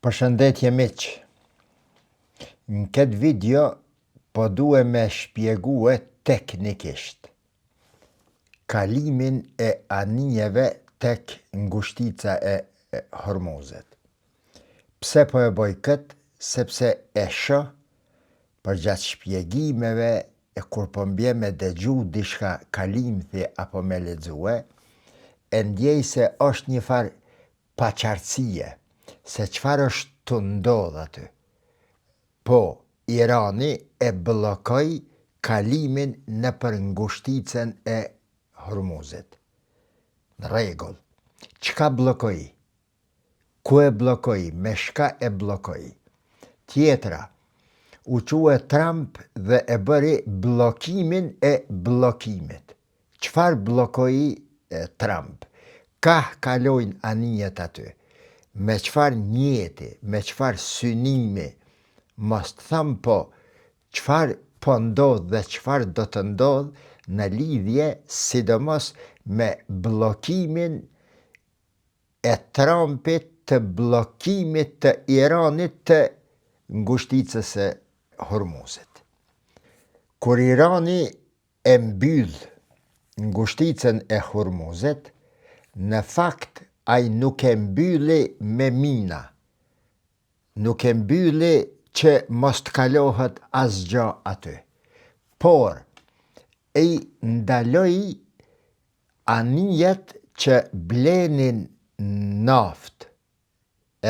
Përshëndetje miq. Në këtë video po duhe me shpjegue teknikisht kalimin e anijeve tek ngushtica e Hormuzit. Pse po e boj këtë? Sepse e shoh përgjatë shpjegimeve e kur po mbje me dëgju dishka kalimthi apo me lexue, e ndjej se është një farë paqartësie se çfarë është të ndodh aty. Po, Irani e bllokoi kalimin nëpër ngushticën e Hormuzit. Në rregull. Çka bllokoi? Ku e bllokoi? Me shka e bllokoi? Tjetra, u quhe Trump dhe e bëri bllokimin e bllokimit. Çfarë bllokoi Trump? Ka kalojnë anijet aty? Me çfarë njeti? Me çfarë synimi? Mos të tham po, çfarë po ndodh dhe çfarë do të ndodh në lidhje sidomos me bllokimin e Trumpit të bllokimit të Iranit të ngushticës së Hormuzit. Kur Irani e mbyll ngushticën e Hormuzit, në fakt ai nuk e mbylli me mina. Nuk e mbylli që mos të kalohet asgjë aty. Por i ndaloi anijet që blenin naftë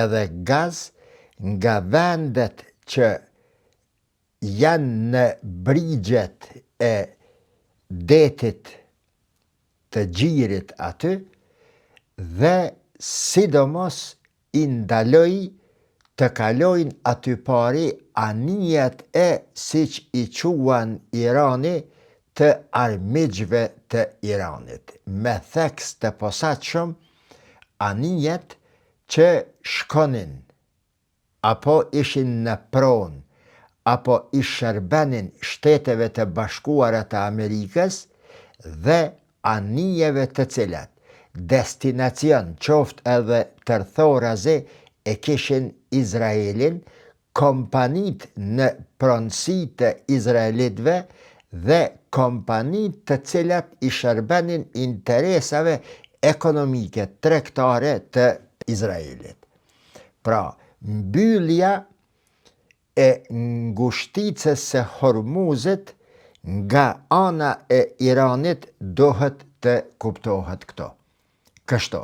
edhe gaz nga vendet që janë në brigjet e detit të Gjirit aty dhe sidomos i ndaloi të kalojnë aty pari anijet e siç i quan Irani të armiqve të Iranit. Me theks të posaçëm anijet që shkonin apo ishin në pronë apo i shërbenin Shteteve të Bashkuara të Amerikës dhe anijeve të cilat destinacion qoftë edhe tërthorazi e kishin Izraelin, kompanit në pronësi të Izraelitëve dhe kompanit të cilat i shërbenin interesave ekonomike tregtare të Izraelit. Pra, mbyllja e ngushticës së Hormuzit nga ana e Iranit dohet të kuptohet këto. Kështu,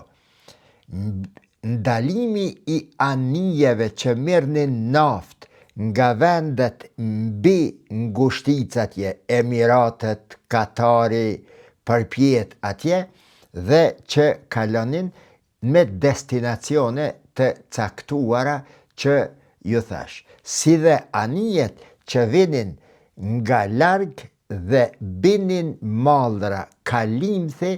ndalimi i anijeve që merrnin naftë nga vendet mbi ngushticë atje, Emiratet, Katari, përpjet atje, dhe që kalonin me destinacione të caktuara që ju thash. Si dhe anijet që vinin nga larg dhe binin mallra kalimthi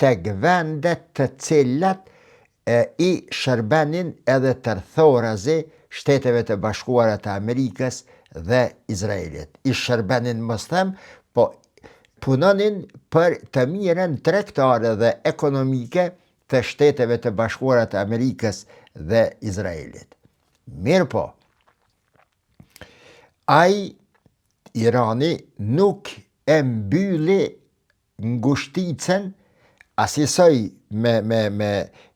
tek vendet të cilat i shërbenin edhe tërthorazi Shteteve të Bashkuara të Amerikës dhe Izraelit. I shërbenin, mos them, po punonin për të mirën tregtare dhe ekonomike të Shteteve të Bashkuara të Amerikës dhe Izraelit. Mirë po, ai Irani nuk e mbylli ngushticën asisoj me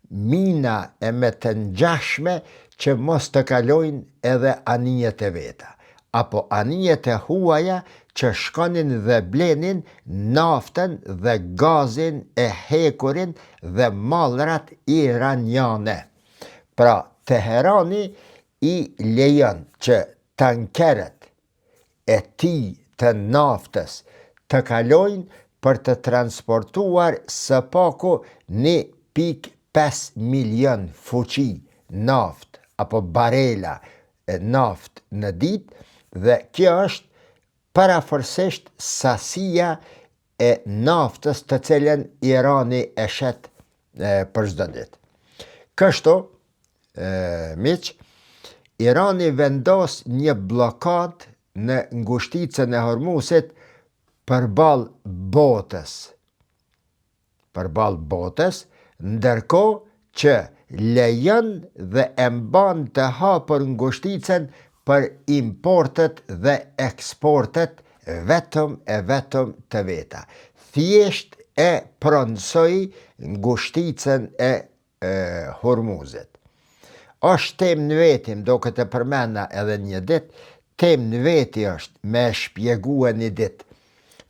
mina e me të ngjashme që mos të kalojnë edhe anijet e veta, apo anijet e huaja që shkonin dhe blenin naftën dhe gazin e hekurin dhe mallrat iraniane. Pra, Teherani i lejon që tankeret e tij të naftës të kalojnë për të transportuar së paku 1.5 milion fuqi naftë apo barela naftë në ditë, dhe kjo është paraforsisht sasia e naftës të cilën Irani e shet për çdo ditë. Kështu, miq, Irani vendos një blokadë në ngushticën e Hormuzit përballë botës, ndërkohë që lejon dhe e mban të hapur ngushticën për importet dhe eksportet vetëm të veta. Thjesht e pronësoi ngushticën e Hormuzit. Është temë në vetim, do këtë përmenda edhe një ditë, temë në veti është me shpjegua një ditë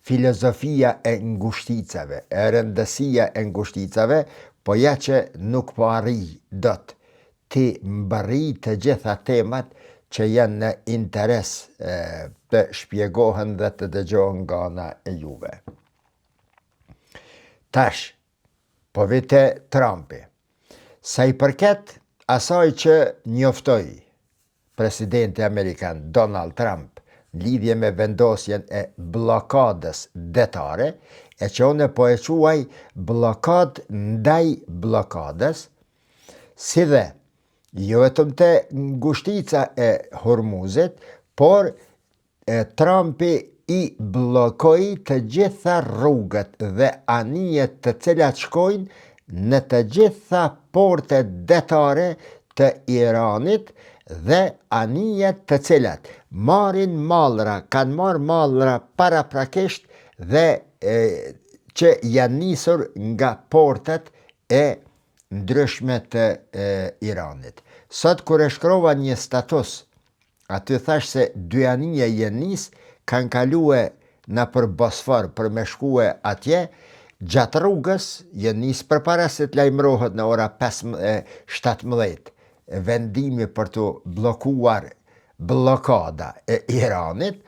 filozofia e ngushticave, e rëndësia e ngushticave, po ja që nuk po arri dot ti mbarri të gjitha temat që janë në interes të shpjegohen dhe të dëgjohen nga ana e juve. Tash, po vite Trumpi. Sa I përket asaj që njoftoi presidenti Amerikan Donald Trump në lidhje me vendosjen e blokadës detare, e që une po e quaj blokad ndaj blokadës, si dhe jo vetëm të ngushtica e Hormuzit, por Trumpi I blokoi të gjitha rrugët dhe anijet të cilat shkojnë në të gjitha portet detare të Iranit dhe anijet të cilat marrin mallra, kanë marrë mallra paraprakisht dhe që janë nisur nga portet e ndryshme të Iranit. Sot kur e shkrova një status, aty thash se dy anije janë nis, kanë kalue në për Bosfor për me shkue atje, gjatë rrugës janë nis për para se të lajmërohet në ora 17 vendimi për të blokuar blokada e Iranit,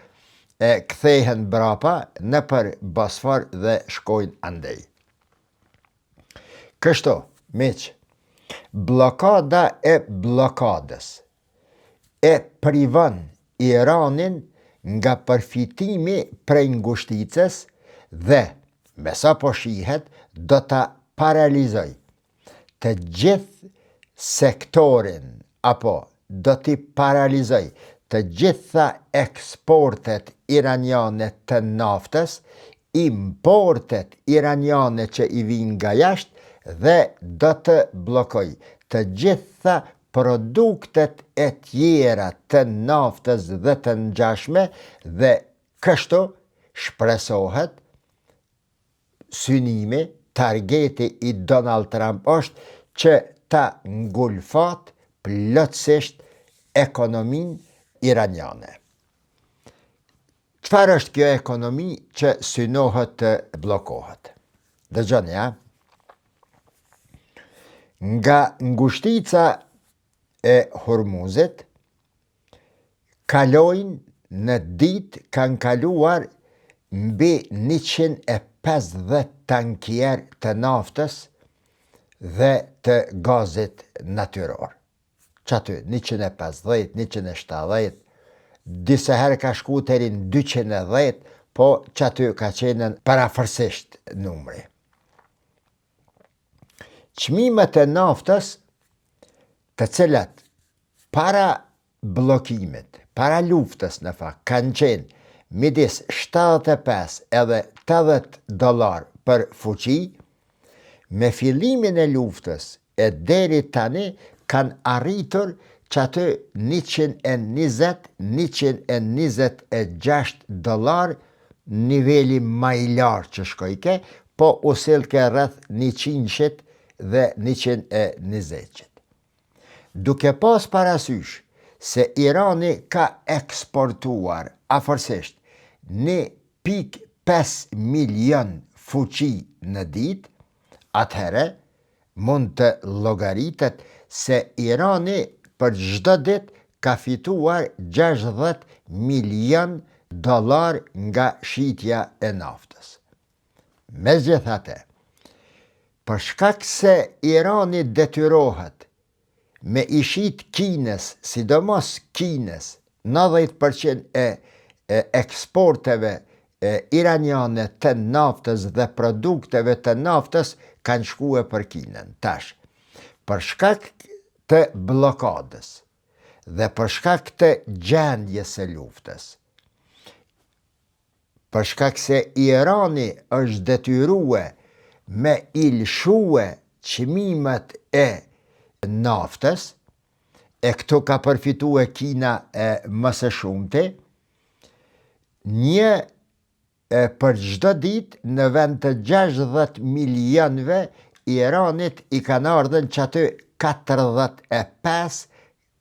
kthehen brapa në për Bosfor dhe shkojnë andej. Kështu, miq, blokada e blokadës e privon Iranin nga përfitimi prej ngushticës dhe, me sa po shihet, do ta paralizoj të gjithë sektorin, apo do t'i paralizoj të gjitha eksportet iraniane të naftës, importet iraniane që I vijnë nga jashtë dhe do të blokoj të gjitha produktet e tjera të naftës dhe të ngjashme dhe kështu shpresohet synimi, targeti I Donald Trump është që ta ngulfat plotësisht ekonominë iraniane. Çfarë është kjo ekonomi që synohet të blokohet? Dëgjoni, ja? Nga ngushtica e Hormuzit kalojnë në ditë kanë kaluar mbi 150 tankier të naftës dhe të gazit natyror. Qaty 150, 170, disa herë ka shku deri në 210, po qaty ka qenë parafërsisht numri. Çmimet e naftës, të cilat para blokimit, para luftës në fakt, kanë qenë midis 75 edhe $80 për fuqi, me fillimin e luftës e deri tani kanë arritur që aty $120-126 niveli ma I lartë që shkojke, po u silke rreth 100 dhe 120. Duke pas parasysh se Irani ka eksportuar afërsisht 1.5 milion fuqi në ditë, atëherë mund të llogaritet se Irani për çdo ditë ka fituar $60 milion nga shitja e naftës. Megjithatë, për shkak se Irani detyrohet me I shit Kinës, sidomos Kinës, 90% e eksporteve iraniane të naftës dhe produkteve të naftës kanë shkue për Kinën. Tash, për shkak të blokadës dhe për shkak të gjendjes së luftës, për shkak se Irani është detyrue me I lshue çmimet e naftës, e këto ka përfitu e Kina më së shumti, për çdo ditë në vend të 60 milionëve Iranit i kanë ardhur që aty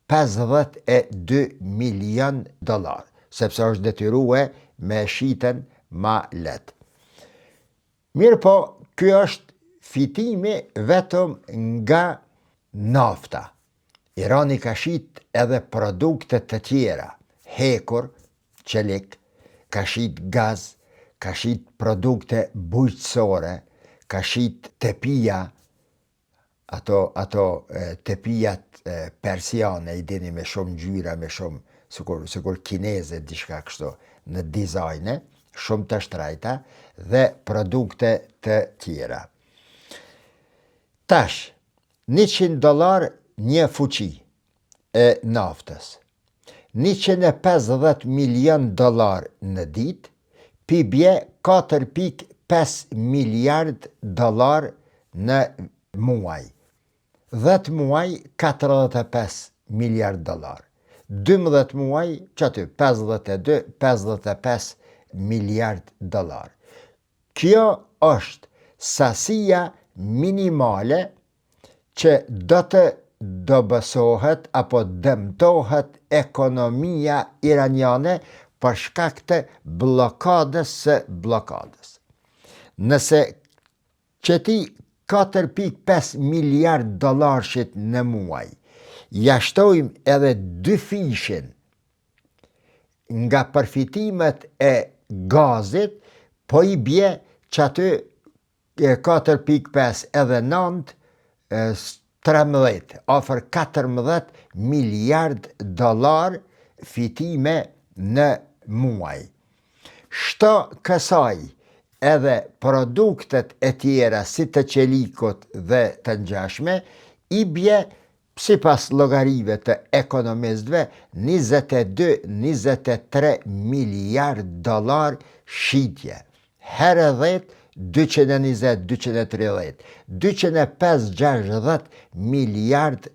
52 milion dollar, sepse është detyrue me shiten ma let. Mirë po, kjo është fitimi vetëm nga nafta. Irani ka shit edhe produkte të tjera, hekur, qelik, ka shit gaz, ka shit produkte bujqësore, ka shit tepija, ato tepijat persiane, i dini me shumë ngjyra, me shumë, sikur kineze, diçka kështu, në dizajne, shumë të shtrejta, dhe produkte të tjera. Tash, $100 një fuqi e naftës, $150 milion në ditë, pi bje $4.5 miliard në muaj. 10 muaj, $45 miliard. 12 muaj, që aty, 52-55 miliard dollar. Kjo është sasia minimale që do të dobësohet apo dëmtohet ekonomia iraniane për shkak të blokadës së blokadës. Nëse qëti $4.5 miliard në muaj, jashtojmë edhe 2 fishin nga përfitimet e gazit, po i bje që aty 4.5 edhe 9, 13, ofër $14 miliard fitime në muaj. Shto kësaj edhe produktet e tjera si të qelikut dhe të ngjashme, i bje, sipas llogarive të ekonomistëve, $22-23 miliard shitje. Herë 10, 220, 230, $250 miliard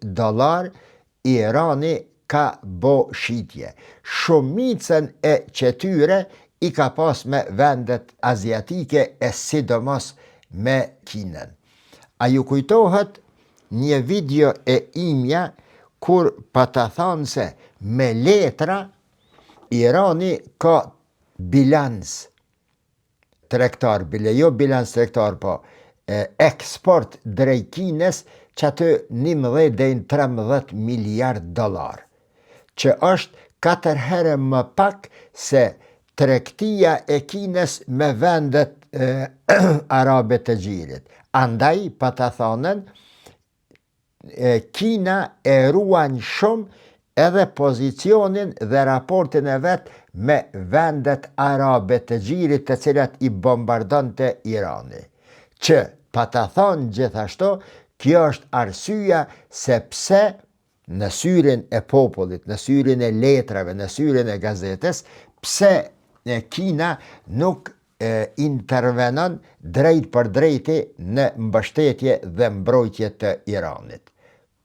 Irani ka bo shitje. Shumicën e qetyre i ka pas me vendet aziatike e sidomos me Kinën. A ju kujtohet një video e imja kur pa ta thonë se me letra Irani ka bilans tregtar, jo bilans tregtar, po eksport drejt Kinës që aty $11-13 miliard, që është 4 herë më pak se tregtia e Kinës me vendet arabe të gjirit. Andaj, pa ta thonën, Kina e ruan shumë edhe pozicionin dhe raportin e vetë me vendet arabe të gjirit të cilat i bombardonte Irani. Që, pa ta thonë gjithashtu, kjo është arsyeja sepse në syrin e popullit, në syrin e letrave, në syrin e gazetes, pse Kina nuk intervenon drejt për drejti në mbështetje dhe mbrojtje të Iranit.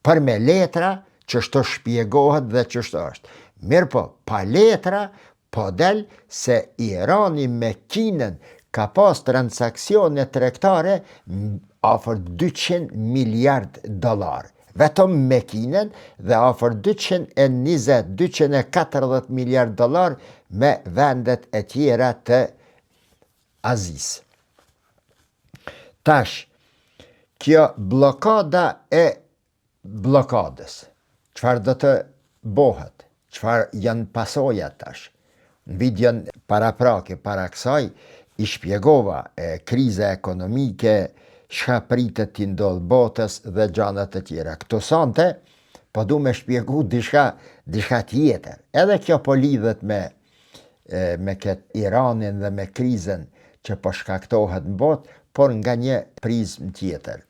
Për me letra, që shto shpjegohet dhe që shto është. Mirë po, pa letra, po del se Irani me Kinën ka pas transakcione tregtare afër $200 miliard. Vetëm me Kinën dhe afër $240 miliard me vendet e tjera të Azis. Tash, kjo blokada e blokadës, çfarë do të bëhet? Çfarë janë pasojat tash? Në videon paraprake, para kësaj, i shpjegova kriza ekonomike, çka pritet t'i ndodh botës dhe gjana të tjera. Këto sante, po du me shpjegu diçka tjetër. Edhe kjo po lidhet me këtë Iranin dhe me krizën që po shkaktohet në botë, por nga një prizmë tjetër.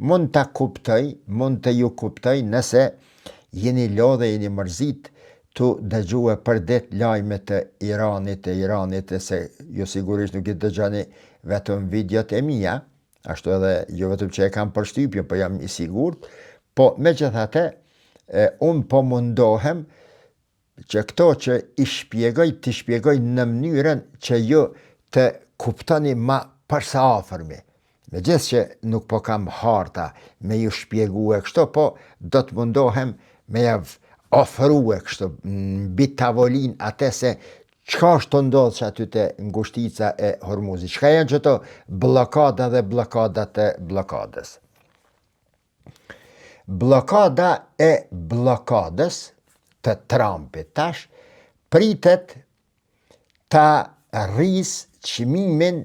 Mund të ju kuptoj nëse jeni lodhe, jeni mërzit të dëgjue për det lajme të Iranit, se ju sigurisht nuk i dëgjani vetëm videot e mia, ashtu edhe jo vetëm që e kam përshtypjen, po jam i sigurt, Po megjithatë, unë po mundohem që këto që t'i shpjegoj në mënyrën që ju të kuptoni ma përsa afërmi. Megjithëse që nuk po kam harta me ju shpjegue kështu, po do të mundohem me javë ofrue kështu mbi tavolin atë se çka është të ndodhë që aty të ngushtica e Hormuzit, çka janë qëto blokada dhe blokadat e blokadës. Blokada e blokadës të Trumpit tash pritet ta rrisë çmimin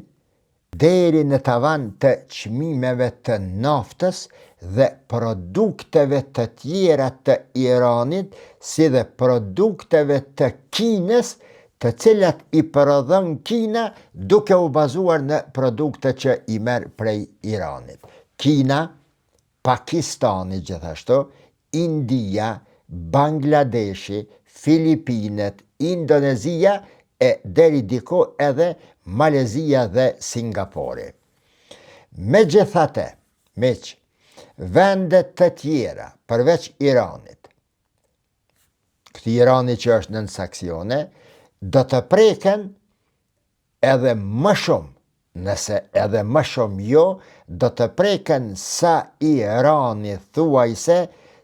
deri në tavan të çmimeve të naftës dhe produkteve të tjera të Iranit, si dhe produkteve të Kinës, të cilat i prodhon Kina duke u bazuar në produkte që i merr prej Iranit. Kina, Pakistani gjithashtu, India, Bangladeshi, Filipinet, Indonezia e deri diku edhe Malezia dhe Singapore. Megjithatë, vendet të tjera përveç Iranit, këti Irani që është nën sanksione, do të preken edhe më shumë, nëse edhe më shumë jo, do të preken sa Irani thuajse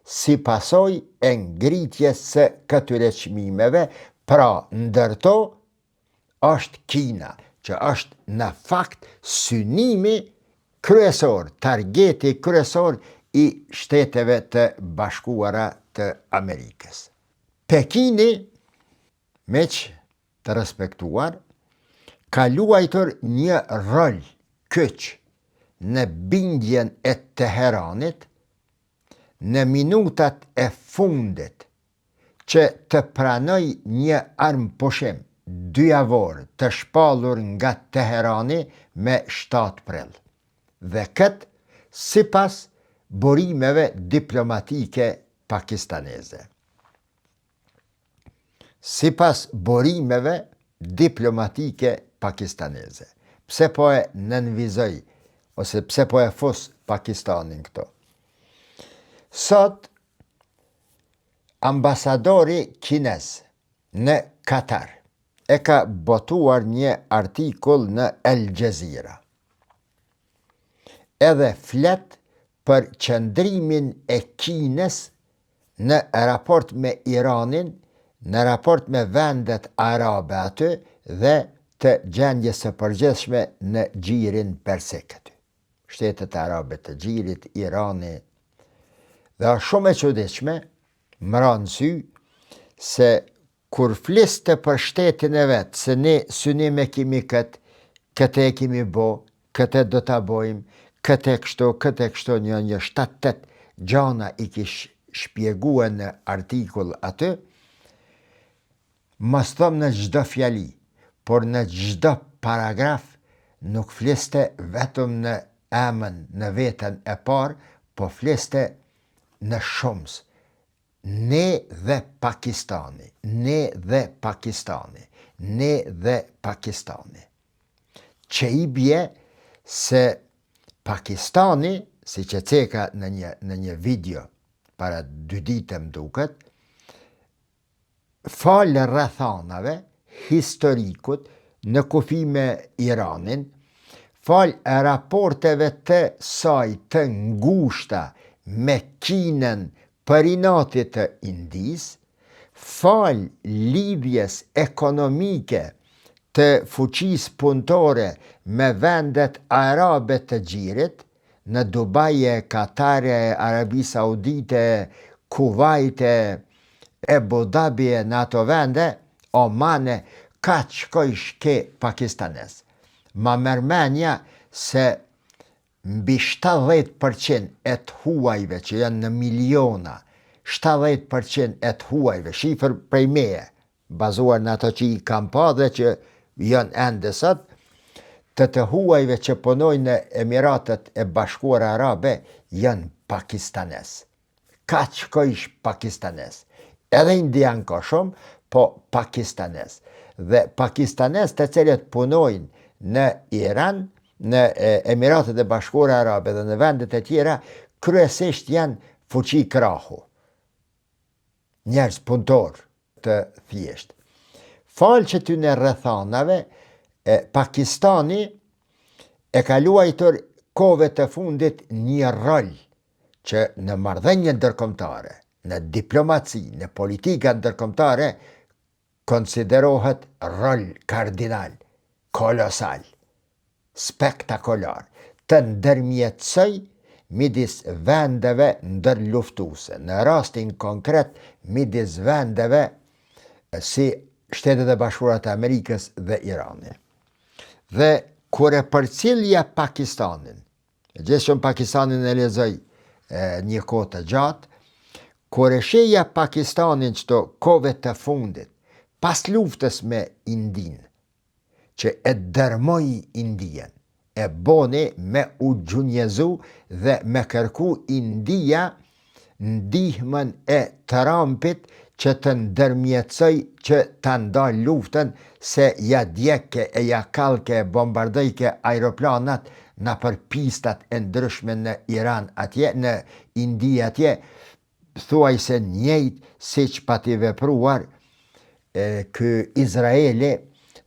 si pasojë e ngritjes së këtyre çmimeve, pra ndërto është Kina, që është në fakt synimi kryesor, targeti kryesor i Shteteve të Bashkuara të Amerikës. Pekini, meq të respektuar, ka luajtur një rol kyç në bindjen e Teheranit në minutat e fundit që të pranoj një armpushim dyjavor të shpallur nga Teherani me 7 prill. Dhe këtë sipas burimeve diplomatike pakistaneze. Sipas burimeve diplomatike pakistaneze. Pse po e nënvizoj, ose pse po e fus Pakistanin këto? Sot, ambasadori kinez në Katar e ka botuar një artikull në El Jazeera. Edhe flet për qëndrimin e Kinës në raport me Iranin, në raport me vendet arabe aty dhe të gjendjes së përgjithshme në gjirin persik aty. Shtetet arabe të gjirit, Irani. Dhe është shumë e çuditshme, më ranë sy, se kur fliste për shtetin e vetë, se ne synim e kimi këtë e kimi bo, këtë do të bojmë, këtë e kështu një 7-8 gjana i kish shpjegue në artikull aty, mos thom në çdo fjali, por në çdo paragraf nuk fliste vetëm në emën, në veten e parë, po fliste në shumës. Ne dhe Pakistani, ne dhe Pakistani, ne dhe Pakistani. Që i bje se Pakistani, si që ceka në një video para 2 ditë më duket, falë rrethanave, historikut, në kufi me Iranin, falë raporteve të saj të ngushta me Kinën për inatit të Indis, falë lidhjes ekonomike të fuqis punëtore me vendet arabe të gjirit, në Dubaje, Katare, Arabi Saudite, Kuvajte, Abu Dhabi në ato vende, Omane, ka qkojsh ke Pakistanes. Ma mërmenja se mbi 70% e të huajve që janë në miliona, 70% e të huajve, shifër prej meje, bazuar në ato që i kam pa dhe që janë ende sot, të huajve që punojnë në Emiratet e Bashkuara Arabe janë Pakistanes. Ka qkojsh Pakistanes. Edhe indian ka shumë, po Pakistanes. Dhe Pakistanes të cilët punojnë në Iran, në Emiratet e Bashkuara Arabe dhe në vendet e tjera, kryesisht janë fuqi krahu. Njerëz punëtor të thjesht. Falë që ty në rrethanave, Pakistani e ka luajtur kohëve të fundit një rol që në marrëdhënie ndërkombëtare, në diplomaci, në politika ndërkombëtare, konsiderohet rol kardinal, kolosal, spektakolar, të ndërmjetësoj midis vendeve ndërluftuse, në rastin konkret midis vendeve si Shtetet e Bashkuara të Amerikës dhe Irani. Dhe kur e përcjellja Pakistanin, gjithashtu Pakistanin e lexoj një kohë të gjatë, kur e sheja Pakistanin çdo kohëve të fundit, pas luftës me Indin, që e dërmoi Indien, e boni me u gjunjezu dhe me kërku India ndihmën e Trumpit që të ndërmjetësoj që të ndalë luftën, se ja djeke e ja kalke e bombardojke aeroplanat në për pistat e ndryshme në Iran atje, në Indi atje, thuaj se njëjt si që pati vepruar kë Izraeli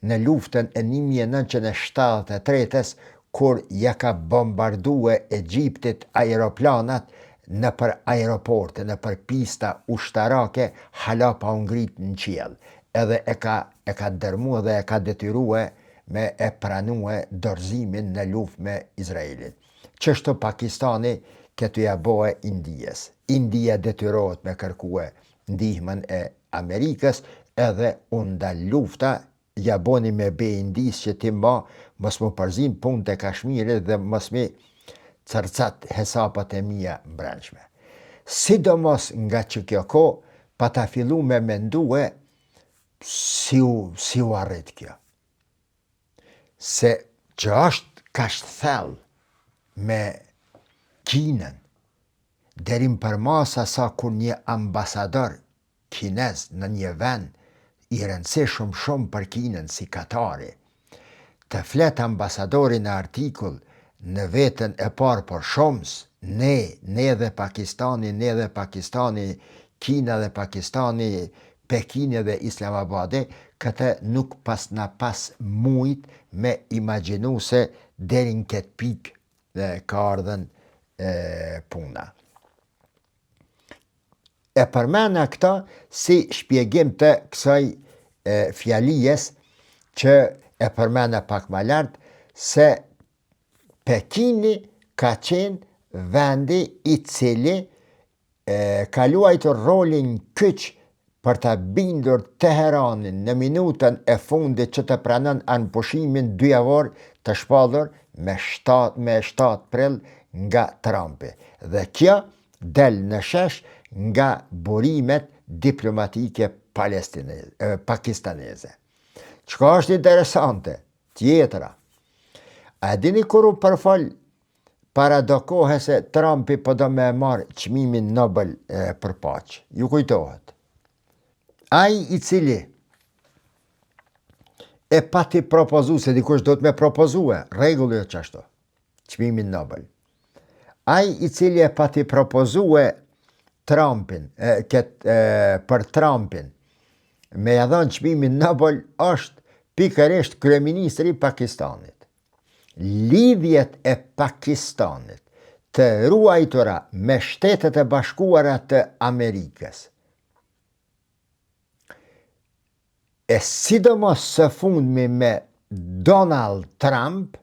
në luftën e 1973-ës, kur ja ka bombardue Egjiptit aeroplanat në për aeroporte, në për pista ushtarake, hala pa ngrit në qiell. Edhe e ka dërmue dhe e ka detyrue me e pranue dorëzimin në luftë me Izraelin. Qështu Pakistani këtu ja bohe Indijes. India detyrohet me kërkue ndihmën e Amerikës, edhe unda lufta ja boni me be Indis që ti mos mu përzim punë të Kashmirit dhe mos mi cërcat hesapat e mija brendshme. Sidomos nga që kjo ko, pa ta fillu me mendue si u arrit kjo. Se që është kasht thell me Kinën, derim për masa sa kur një ambasador kinez në një vend i rëndësishëm shumë për Kinën si Katari, të flet ambasadori në artikull në vetën e parë për shumës, ne dhe Pakistani, Kina dhe Pakistani, Pekini dhe Islamabadi, këtë nuk pas mujt me imaginu se derin këtë pik dhe ka ardhen puna. E përmena këta si shpjegim të kësaj fjalijes që e përmena pak ma lartë, se Pekini ka qenë vendi i cili ka luajtur rolin kyç për të bindur Teheranin në minutën e fundit që të pranon anëpushimin 2 javor të shpallur me 7 prill nga Trumpi. Dhe kjo del në shesh nga burimet diplomatike pakistaneze. Çka është interesante, tjetra, a dini kur u përfol para do kohë se Trumpi po do me marrë çmimin Nobel për paqë? Ju kujtohet? Ai i cili e pati propozu, se dikush do të me propozue, rregulli është ashtu, çmimin Nobel. Ai i cili e pati propozue Trumpin, për Trumpin, me ja dhënë çmimin Nobel është pikërisht kryeministri i Pakistanit. Lidhjet e Pakistanit të ruajtura me Shtetet e Bashkuara të Amerikës, e sidomos së fundmi me Donald Trump,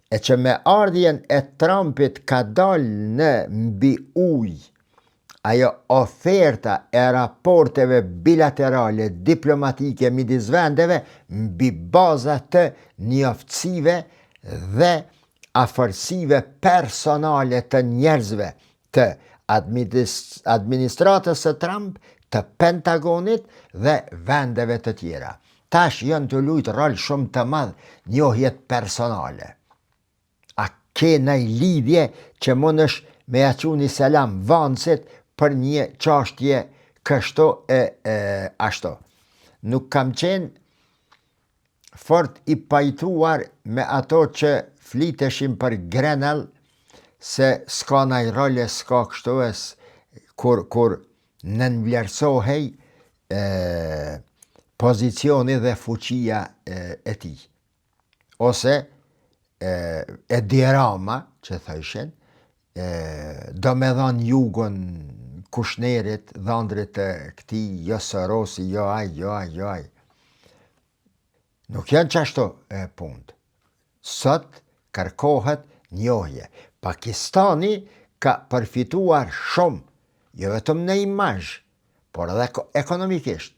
e që me ardhjen e Trumpit ka dalë në mbi ujë ajo oferta e raporteve bilaterale diplomatike midis vendeve mbi baza të njoftësive dhe afërsive personale të njerëzve të administratës së Trump, të Pentagonit dhe vendeve të tjera. Tash janë të luajtur rol shumë të madh njohjet personale. A ke ndaj lidhje që mundesh me ja çuni selam vancit për një çështje kështu e ashtu? Nuk kam qenë fort i pajtuar me ato që fliteshim për Grenell, se s'ka ndaj role, s'ka kështu, kur nënvlerësohej pozicioni dhe fuqia e tij. Ose e dirama, që thëshin, do me dhanë jugon Kushnerit, dhëndrit të këtij, jo Sorosi, jo aj. Nuk janë qashtu punë. Sot kërkohet njohje. Pakistani ka përfituar shumë, jo vetëm në imazh, por edhe ekonomikisht,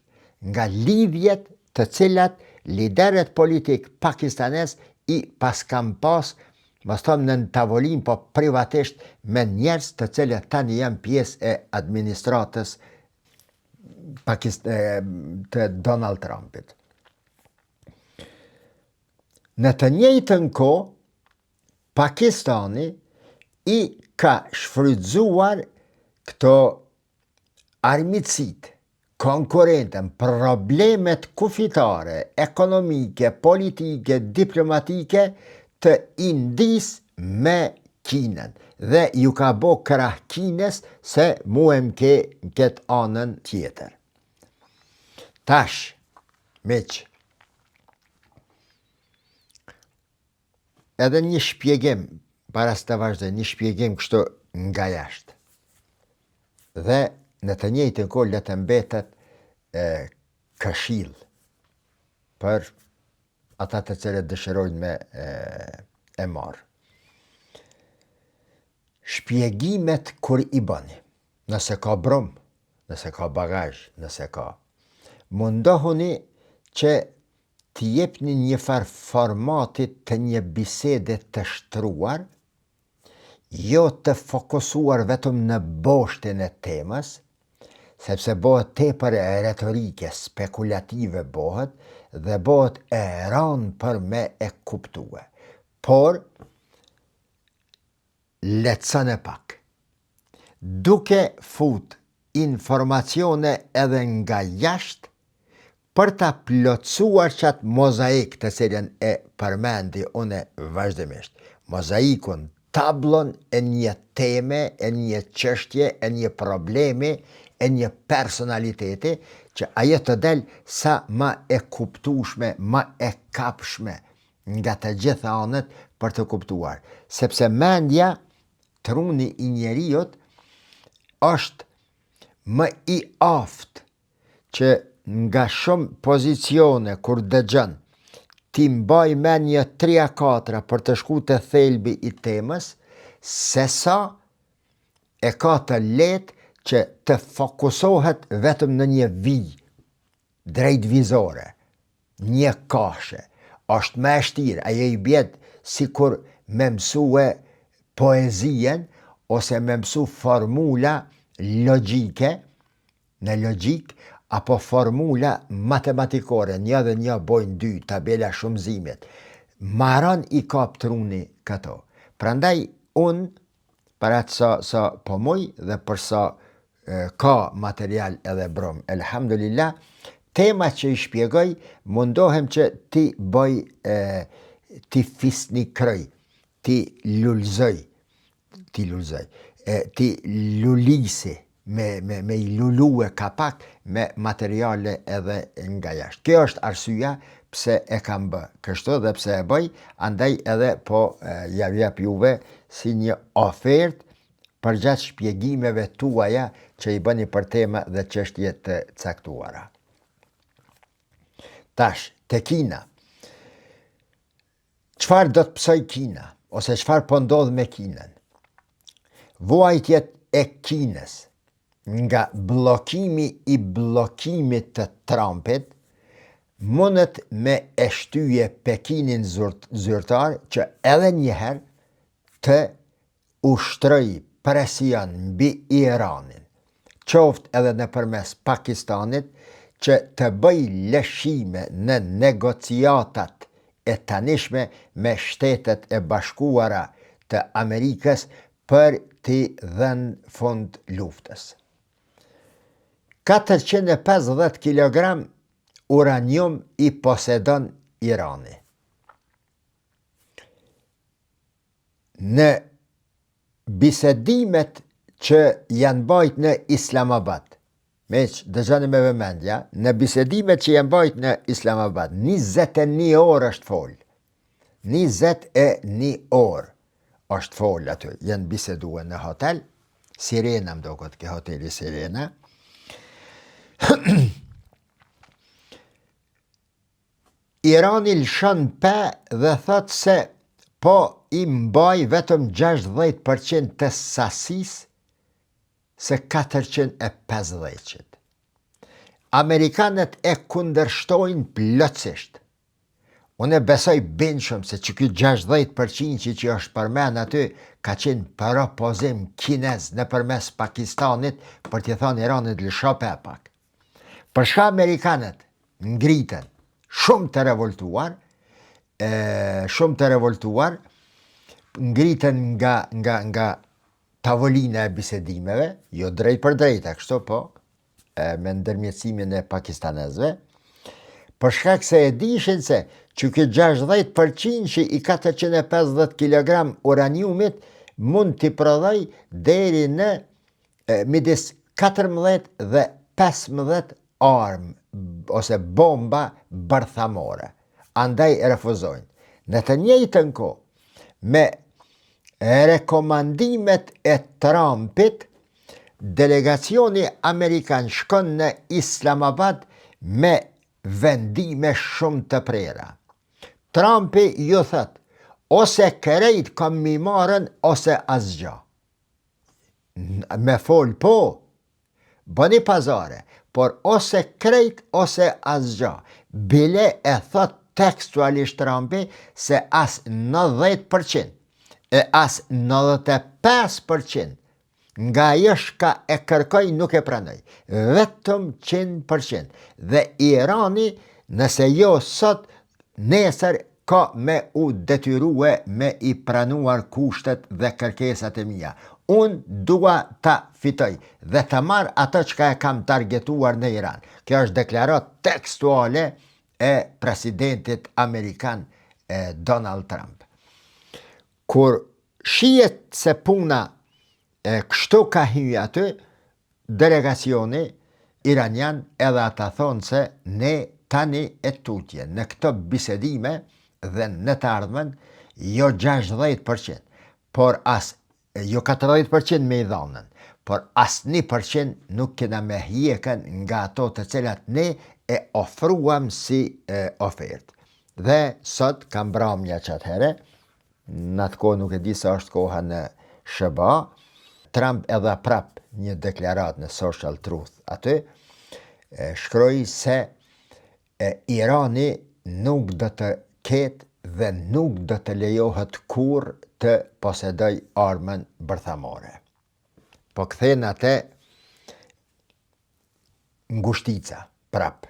nga lidhjet të cilat liderët politik pakistanes i paskam pas, mos thon në tavolin, po privatisht me njerëz të cilët tani janë pjesë e administratës të Donald Trumpit. Në të njëjtën kohë, Pakistani i ka shfrytzuar këto armiqësitë, konkurrentën, problemet kufitare, ekonomike, politike, diplomatike të Indis me Kinën dhe ju ka bo krah Kinës se muhem ke këtë anën tjetër. Tash, miq, edhe një shpjegim, para së të vazhdoj, një shpjegim kështu nga jashtë. Dhe në të njëjtën kohë le të mbetet këshill për ata të cilët dëshirojnë me e marrë. Shpjegimet kur i bëni, nëse ka brum, nëse ka bagazh, nëse ka, mundohuni që t'i jepni një farë formatit të një bisede të shtruar, jo të fokusuar vetëm në boshtin e temës, sepse bëhet tepër retorike, spekulative bëhet, dhe bëhet e rënd për me e kuptue. Por, letësën e pak. Duke fut informacione edhe nga jashtë, për ta plotësuar qatë mozaik të cilën e përmendi une vazhdimisht. Mozaikun, tablon e një teme, e një çështje, e një problemi, e një personaliteti, që ajo të del sa ma e kuptueshme, ma e kapshme nga të gjitha anët për të kuptuar. Sepse mendja, truni i njeriut, është më i aftë që nga shumë pozicione kur dëgjon ti mbaj mendje 3-4 për të shku të thelbi i temës, se sa e ka të letë që të fokusohet vetëm në një vijë drejt vizore, një kashe. Është më e vështirë, ajo i bjet sikur me mësue poezien ose me mësu formula logjike, në logjik, apo formula matematikore, 1 dhe 1 bojnë 2, tabela shumëzimit. Maron i kap truni këto. Prandaj unë, para të sa po muj dhe përsa ka material edhe brom, elhamdulillah, tema që i shpjegoj, mundohem që ti bëj, ti fisni kroj, ti lulzoj, ti lulisi, me i lulue kapak me materiale edhe nga jashtë. Kjo është arsyeja pse e kam bë kështu dhe pse e bëj, andaj edhe po ja jap juve si një ofertë për gjatë shpjegimeve tuaja që i bëni për tema dhe çështje të caktuara. Tash, te Kina. Çfarë do të psoj Kina? Ose çfarë po ndodh me Kinën? Vuajtjet e Kinës nga bllokimi i bllokimit të Trumpit mundet me e shtyje Pekinin zyrtar që edhe njëherë të ushtroj presion mbi Iranin, qoftë edhe nëpërmes Pakistanit, që të bëj lëshime në negociatat e tanishme me Shtetet e Bashkuara të Amerikës për t'i dhënë fund luftës. 450 kg uranium i posedon Irani. Në bisedimet që janë bajt në Islamabad, meq, dëgjani me vëmendja, në bisedimet që janë bajt në Islamabad, 21 orë është folë. 21 orë është folë aty. Janë bisedue në hotel, Sirena më do këtë ke hoteli Sirena. Irani lëshon pe dhe thot se po i mbaj vetëm 60% të sasisë se 450. Amerikanët e kundërshtojnë plotësisht. Unë besoj bindshëm se që ky 60% që është përmen aty ka qenë propozim kinez nëpërmes Pakistanit për t'i thonë Iranit lësho pe pak. Për shka Amerikanët ngritën shumë të revoltuar, ngritën nga tavolina e bisedimeve, jo drejt për drejt, kështu po, me ndërmjetësimin e pakistanezve, për shkak se e dishin se që këtë 60% që i 450 kg uraniumit mund t'i prodhoj deri në midis 14 dhe 15 armë ose bomba bërthamore. Andaj refuzojnë. Në të njëjtën kohë, me rekomandimet e Trumpit, delegacioni Amerikan shkon në Islamabad me vendime shumë të prera. Trumpi ju thët, ose krejt kam mi marën, ose asgja. Me fol po, bëni pazare, por ose krejt, ose asgja. Bile e thët tekstualisht Trumpi se as 90% e as 95% nga jeshka e kërkoj nuk e pranoj. Vetëm 100%. Dhe Irani, nëse jo sot, nesër ka me u detyrue me i pranuar kushtet dhe kërkesat e mia. Unë dua ta fitoj dhe ta marr ato që e kam targetuar në Iran. Kjo është deklarat tekstuale e presidentit Amerikan Donald Trump. Kur shihet se puna kështu ka hyj aty, delegacioni iranian edhe ata thonë se ne tani e tutje në këto bisedime dhe në të ardhmen jo 60%, por jo 40% me i dhanën, por as 1% nuk kena me hjekën nga ato të cilat ne e ofruam si ofertë. Dhe sot kam bramja qatë here, në atë kohë nuk e di se është koha në SBA, Trump edhe prap një deklarat në Social Truth aty, shkroi se Irani nuk do të ketë dhe nuk do të lejohet kur të posedoj armën bërthamore. Po kthen atë ngushtica, prap.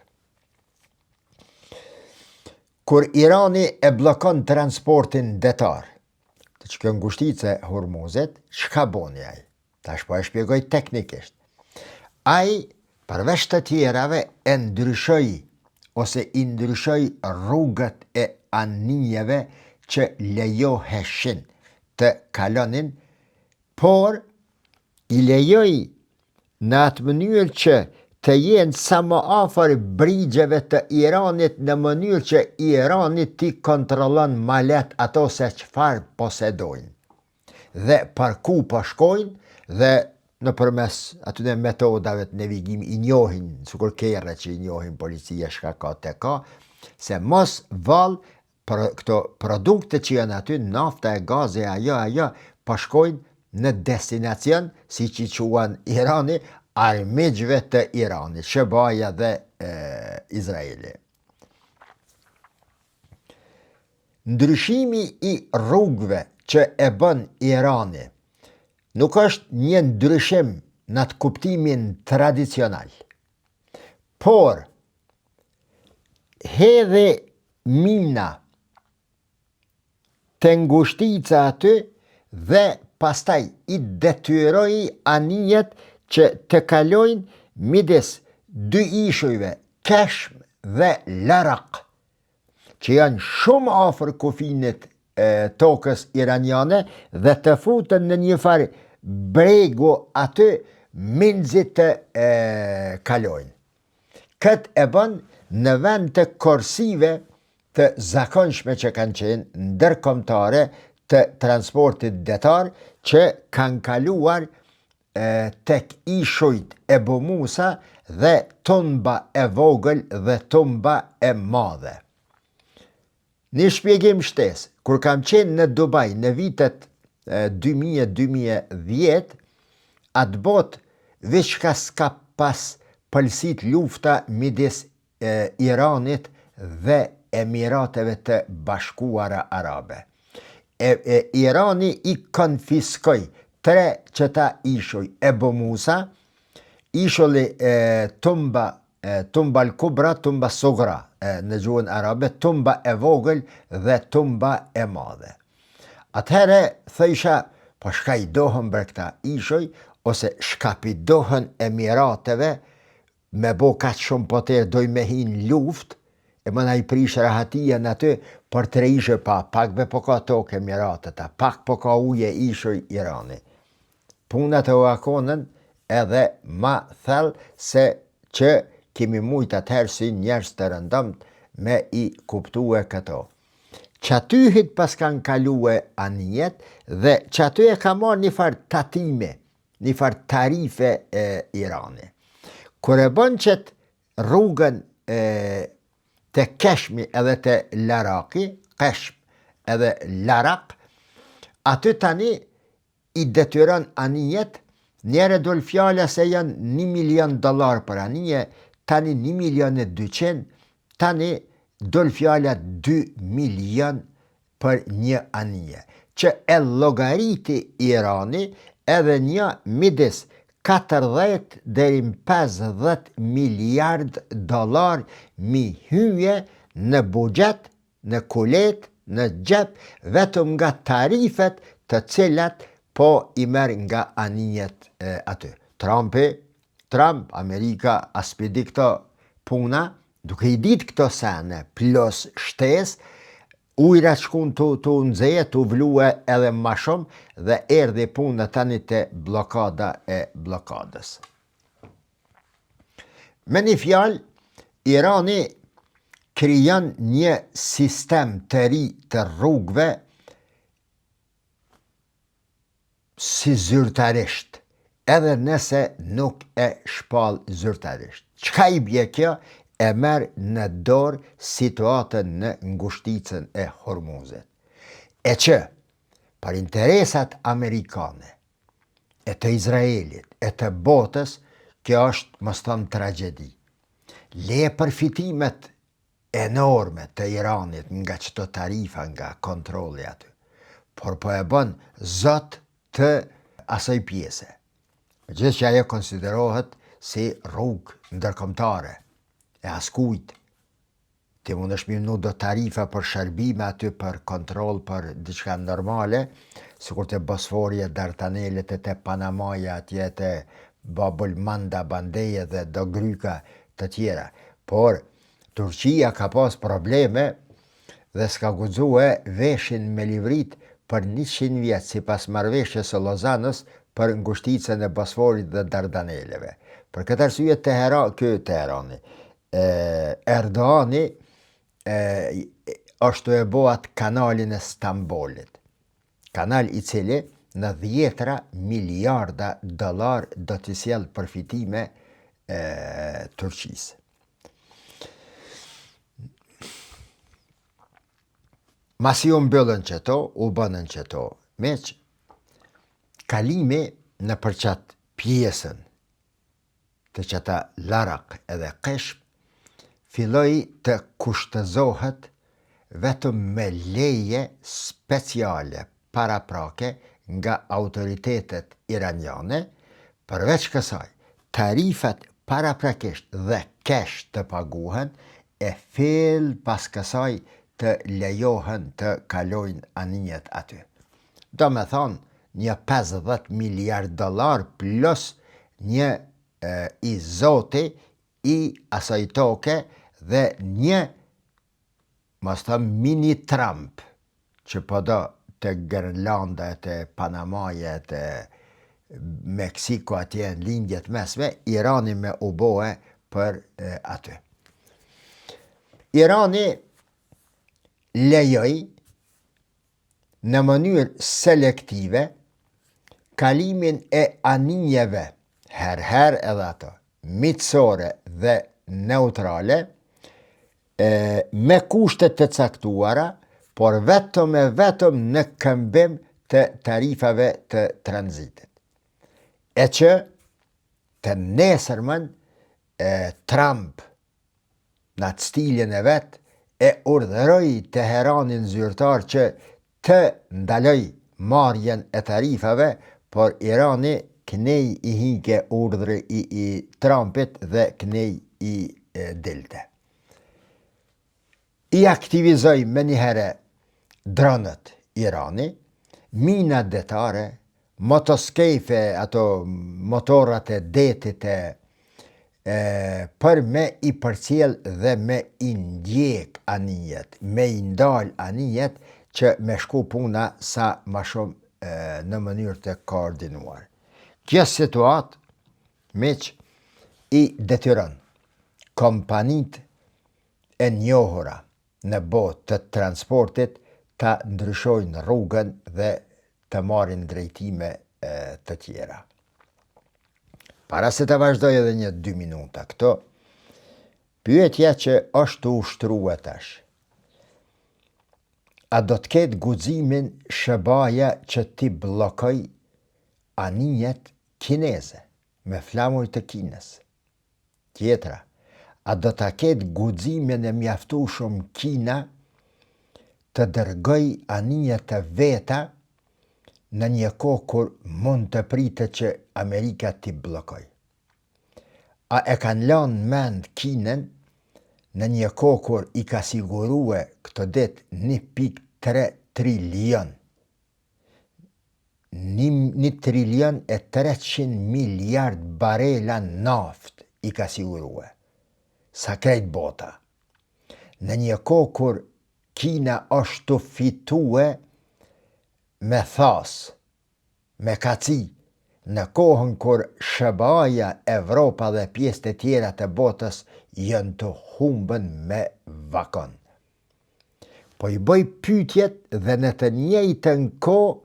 Kur Irani e blokon transportin detar, të që kjo ngushtice Hormuzit, shka boni ai? Tash po e shpjegoj teknikisht. Ai, përveç të tjerave, e ndryshoj ose i ndryshoj rrugët e anijeve që lejoheshin të kalonin, por i lejoj në atë mënyrë që të jenë sa më afër brigjeve të Iranit në mënyrë që Iranit t'i kontrollon ma let ato se çfarë posedojnë. Dhe për ku po shkojnë dhe në përmes atyne metodave të navigimit i njohin, sikur kerre që i njohin policia shka ka te ka, se mos vallë këto produkte që janë aty, nafta e gazi, ajo, po shkojnë në destinacion, si që quan Irani, armiqve të Iranit, SBA-ja dhe Izraeli. Ndryshimi i rrugëve që e bën Irani nuk është një ndryshim në atë kuptimin tradicional, por hedhe mina të ngushtica aty dhe pastaj i detyroi anijet që të kalojnë midis dy ishujve, Keshm dhe Larak, që janë shumë afër kufinit tokës iraniane dhe të futën në një farë bregu aty minxit të kalojnë. Këtë e bën në vend të korsive të zakonshme që kanë qenë ndërkombëtare të transportit detar që kanë kaluar tek ishujt e Bomusa dhe tumba e vogël dhe tumba e madhe. Një shpjegim shtesë, kur kam qenë në Dubai në vitet 2000-2010, atë botë veç ka s'ka pas pëlsit lufta midis Iranit dhe Emirateve të Bashkuara Arabe. Irani i konfiskoj 3 qëta ishuj e Bomusa, ishulli tumba al-Kubra, tumba Sugra në gjuhën arabe, tumba e vogël dhe tumba e madhe. Atëhere thësha, po shka i dohën për këta ishuj, ose shkapi dohën Emirateve, me bo kaq shumë poter, doj me hin luft, e mëna i prish rahatia në aty, për të rejshë pak be po ka tokë Emiratet, pak po ka uje ishuj Irani. Punat e uakonën edhe ma thellë se që kemi mujt atëherë si njerëz të rëndëmt me i kuptue këto. Qatyhit pas kanë kalue anijet dhe qaty e ka marrë një farë tatime, një farë tarife Irani. Kur e bën qëtë rrugën të Keshmi edhe të Laraki, Keshm edhe Larak, aty tani i detyron anijet, njere dol fjala se janë $1 milion për anije, tani 1.200.000, tani dol fjala 2 milion për një anije, që e logariti Irani edhe një midis 40 deri $50 miliard mi hyje në buxhet, në kulet, në xhep, vetëm nga tarifet të cilat po i merr nga anijet aty. Trump, Amerika aspidi këto puna, duke i dit këto sene, plus shtes, ujra shkun të nëzeje, të vlue edhe ma shumë dhe erdhi puna tani të blokada e blokadës. Me një fjalë, Irani krijon një sistem të ri të rrugëve si zyrtarisht, edhe nëse nuk e shpall zyrtarisht. Çka i bje kjo? E merr në dorë situatën në ngushticën e Hormuzit. E që, për interesat amerikane, e të Izraelit, e të botës, kjo është, mos thëmë, tragjedi. Le përfitimet enorme të Iranit nga qëto tarifa, nga kontroli aty, por po e bën zot të asaj pjese. Gjithë që ajo konsiderohet si rrugë ndërkombëtare, e askujt. Ti mund është mirë nuk do tarifa për shërbime aty, për kontrol, për diçka normale, sikur të Bosforia, Dardanelet, të Panamaja, atje të Babul Manda, Bandeje dhe do gryka të tjera. Por Turqia ka pas probleme dhe s'ka guxue veshin me livrit për 100 vjetë si pas marrëveshjes së Lozanës për ngushticën e Bosforit dhe Dardaneleve. Për këtë arsye Teherani, Erdoani është e bo atë kanalin e Stambolit. Kanal i cili në $10 miliarda do t'i sjell përfitime Turqisë. Masi u mbyllën qëto, u bënën qëto, meq, kalimi në përqat pjesën të qëta Larak edhe Keshm, filloi të kushtëzohet vetëm me leje speciale paraprake nga autoritetet iraniane, përveç kësaj, tarifat paraprakisht dhe kesh të paguhen e fill pas kësaj të lejohen të kalojnë anijet aty. Do me thonë, një $50 miliard plus një i zoti i asaj toke dhe një, mos thëmë, mini Trump, që po do të Grenlanda, të Panamaja, të Meksiko atje në lindjet mesme, Irani me u bohe për aty. Irani lejoj në mënyrë selektive kalimin e anijeve, herher edhe ato, miqësore dhe neutrale, me kushtet të caktuara, por vetëm në këmbim të tarifave të tranzitit. E që të nesërmën Trump në atë stilin e vetë e urdhëroi Teheranin zyrtar që të ndaloj marrjen e tarifave, por Irani kënej i hike urdhri i Trumpit dhe kënej i dilte. I aktivizoj me njëherë dronët Irani, mina detare, motoskefe, ato motorat e detit për me i përcjell dhe me i ndjek anijet, me i ndal anijet që me shku puna sa ma shumë në mënyrë të koordinuar. Kjo situatë, miq, i detyron kompanit e njohura në botë të transportit të ndryshojnë rrugën dhe të marrin drejtime të tjera. Para se të vazhdoj edhe 2 minuta këto, pyetja që është të ushtrua tash. A do të ketë guximin SBA-ja që ti bllokoj anijet kineze me flamuj të Kinës? Tjetra, a do të ketë guximin e mjaftueshëm Kina të dërgoj anijet të veta në një kohë kur mund të pritet që Amerika t'i bllokoj? A e kanë lënë mend Kinën në një kohë kur i ka sigurue këto ditë 1.3 trilion? 1 trilion e 300 miliard barela naft i ka sigurue. Sa krejt bota. Në një kohë kur Kina është të fitue me thas, me kaci, në kohën kur SBA-ja, Evropa dhe pjesë të tjera të botës janë të humbën me vakon. Po i bëj pyetjet dhe në të njëjtën kohë,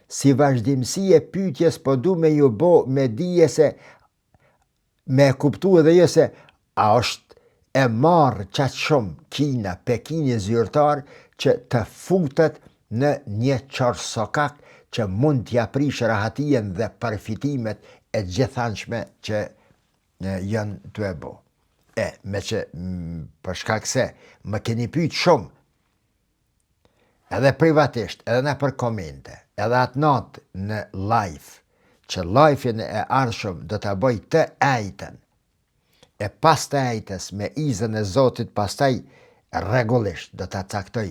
si vazhdimsi e pyetjes, po du me ju bo me dije se, me kuptu edhe jo se, a është e marrë qatë shumë Kina, Pekini zyrtar që të futet në një qorsokak që mund t'ja prish rahatien dhe përfitimet e gjithanshme që janë të e bo. Me që për shkak se më keni pyet shumë, edhe privatisht, edhe në për komente, edhe atë natë në live, që live-in e ardhshëm do t'a bëj të ejten, e pas të ejtës me izën e Zotit, pastaj rregullisht do t'a caktoj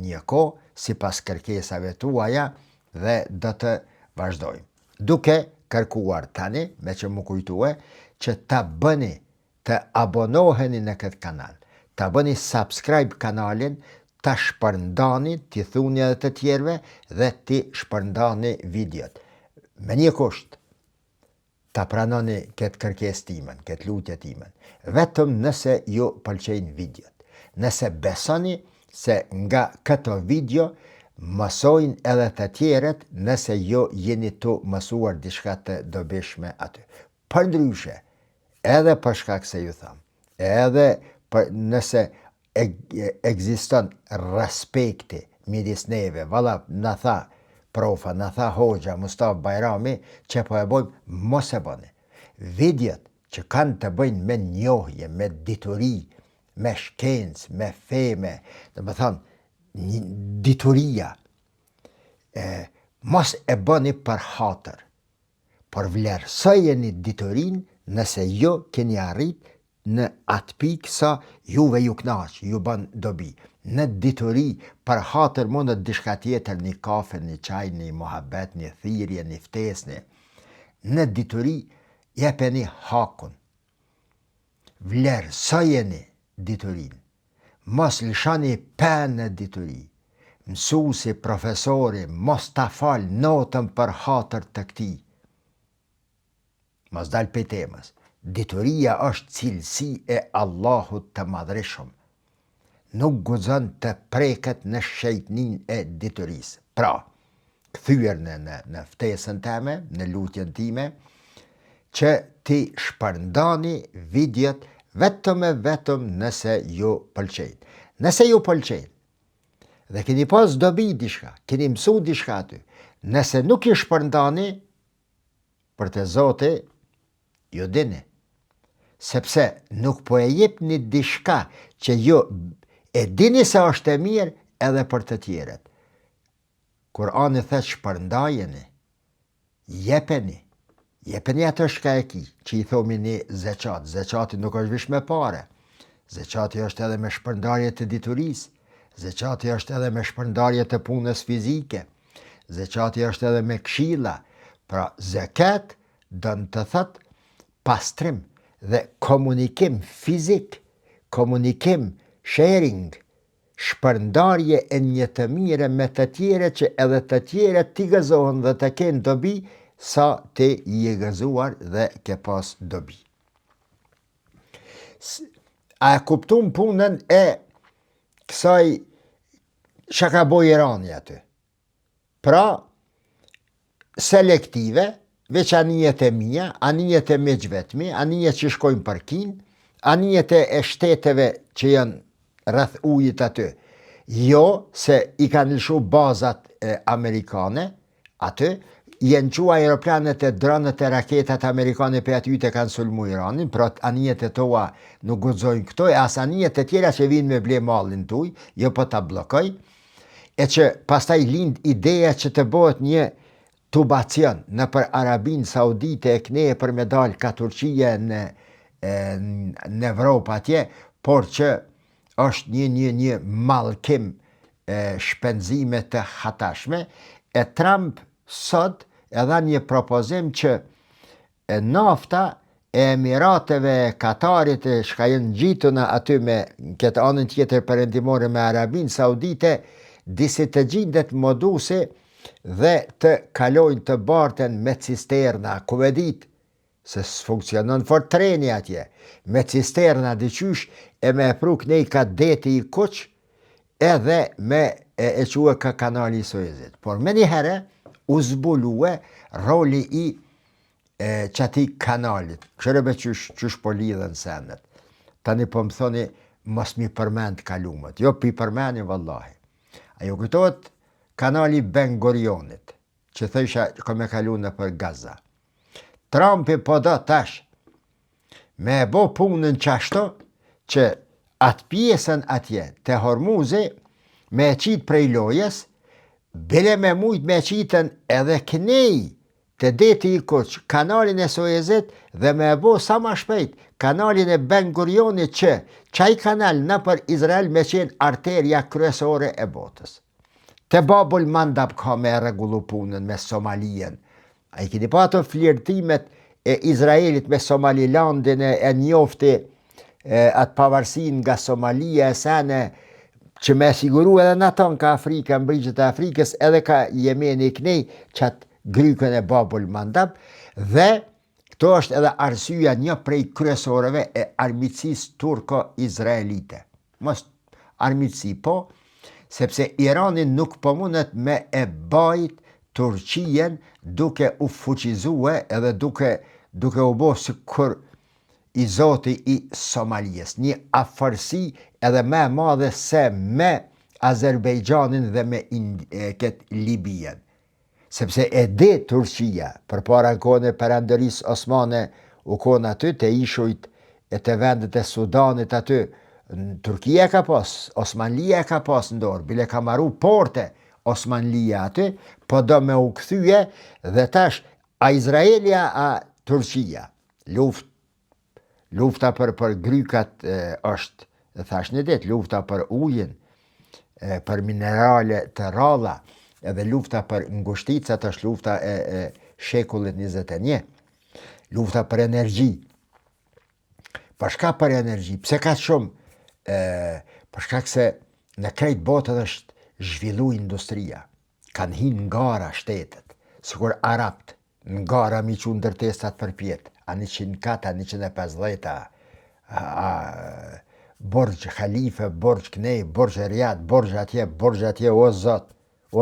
një kohë, si pas kërkesave tuaja, dhe do të vazhdojmë. Duke kërkuar tani, me që më kujtue, që ta bëni, të abonoheni në këtë kanal, ta bëni subscribe kanalin, ta shpërndani, ti thuni edhe të tjerve, dhe ti shpërndani videot. Me një kusht, ta pranoni këtë kërkesë timen, këtë lutje timen, vetëm nëse ju pëlqejnë videot. Nëse besoni se nga këto video mësojnë edhe të tjeret, nëse jo jeni të mësuar diçka të dobishme aty. Për ndryshe, edhe për shkak se ju tham, edhe nëse ekziston respekti midis neve, valla na tha profa, na tha hoxha Mustafa Bajrami, që po e bojmë, mos e bëni. Videot që kanë të bëjnë me njohje, me dituri, me shkencë, me feme, dhe më thonë, dituria, mos e bëni për hatër, por vlerësojeni diturin nëse jo keni arrit në atë pikë sa juve ju knaq, ju bën dobi. Në dituri, për hatër mundet diçka tjetër, një kafe, një çaj, një muhabet, një thirrje, një ftesë. Në dituri, jepeni hakun. Vlerësojeni diturin. Mos lëshani pen në dituri. Mësuesi, profesori, mos ta fal notën për hatër të këtij. mos dal për temës. Dituria është cilësi e Allahut të madhreshëm. Nuk guxon të preket në shejtnin e diturisë. Pra, kthyer në ftesën time, në lutjen time, që ti shpërndani videot vetëm nëse ju pëlqejnë. Nëse ju pëlqejnë, dhe keni pas dobi dishka, keni mësu dishka aty, nëse nuk i shpërndani, për të Zoti, ju dini, sepse nuk po e jepni dishka që ju e dini se është e mirë edhe për të tjerët. Kurani thët shpërndajeni, jepeni atë shka e ki, që i thomi një zeqat. Zeqati nuk është vish me pare. Zeqati është edhe me shpërndarje të diturisë. Zeqati është edhe me shpërndarje të punës fizike. Zeqati është edhe me këshilla. Pra, zekat dënë të thët pastrim dhe komunikim fizik, komunikim, sharing, shpërndarje e një të mire me të tjere që edhe të tjere t'i gëzohen dhe të kenë dobi sa ti i gëzuar dhe ke pas dobi. A kuptum punën e kësaj që ka boj Irani aty? Pra, selektive, veç anijet e mija, anijet e meqvetmi, anijet që shkojnë për kin, anijet e shteteve që janë rreth ujit aty. Jo se i kanë lëshu bazat amerikane aty, jenë qua aeroplanet e dronët e raketat amerikane për aty të kanë sulmu Iranin, pra anijet e toa nuk guxojnë këto, e as anijet e tjera që vinë me ble mallin tuj, jo po ta blokoj, e që pastaj lind ideja që të bëhet një tubacion në për Arabin Saudite e kneje për me dal ka Turqia në Evropë atje, por që është një mallkim shpenzime të hatashme, e Trump sot edha një propozim që nafta e Emirateve, Katarit, shka jenë gjituna aty me këtë anën tjetër perëndimore me Arabin Saudite, disi të gjindet modusi dhe të kalojnë të barten me cisterna, ku e dit, se s'funksionon fort treni atje, me cisterna dyqysh e me pruk nej ka deti i kuq, edhe me e qua ka kanali i Suezit. Por me një herë, u zbulue roli i qati kanalit. Këshërebe qysh po lidhen senet. Tani po më thoni, mos mi përmend kalumet. Jo, pi përmeni, vallahi. Ajo këtojt kanali Ben Gurionit, që thësha ka me kalu në për Gaza. Trumpi po do tash me bo punën qashto që atë pjesën atje të Hormuzi me qitë prej lojes, bile me mujt me qitën edhe kënej të deti i kuq, kanalin e Suezit dhe me bo sa ma shpejt kanalin e Ben Gurionit që qaj kanal në për Izrael me qenë arteria kryesore e botës. Te Babul Mandab ka me regullu punën me Somalien. A i kini pa të flirtimet e Izraelit me Somalilandin e njofti atë pavarësin nga Somalia e sene që me siguru edhe në tonë ka Afrika, në brigjet e Afrikës, edhe ka Jemeni i knej që atë grykën e Babul Mandab, dhe këto është edhe arsyja një prej kryesoreve e armitsis turko-izraelite. Mos armitsi po, sepse Iranin nuk po mundet me e bajt Turqien duke u fuqizue edhe duke u bo si kur i zoti i Somalijes. Një afërsi edhe me madhe se me Azerbejxanin dhe me këtë Libien. Sepse e di Turqia, për para në kone perandëris Osmane u kone aty, të ishujt e të vendet e Sudanit aty, Turkia ka pas, Osmanlia ka pas në dorë, bile ka maru porte Osmanlia aty, po do me u këthyje dhe tash a Izraelia a Turqia. Lufta për grykat është, thash një dit, lufta për ujin, për minerale të ralla, edhe lufta për ngushticat është lufta e shekullit 21. Lufta për energji. Për shka për energji? Pse ka shumë? Për shkak se në krejt botën është zhvillu industria, kanë hinë ngara shtetet, sikur Arabt, në gara mi që ndërtesat për pjetë, a 104, a 150, Borgj Khalife, Borgj Knej, Borgj Riyad, Borgj atje, o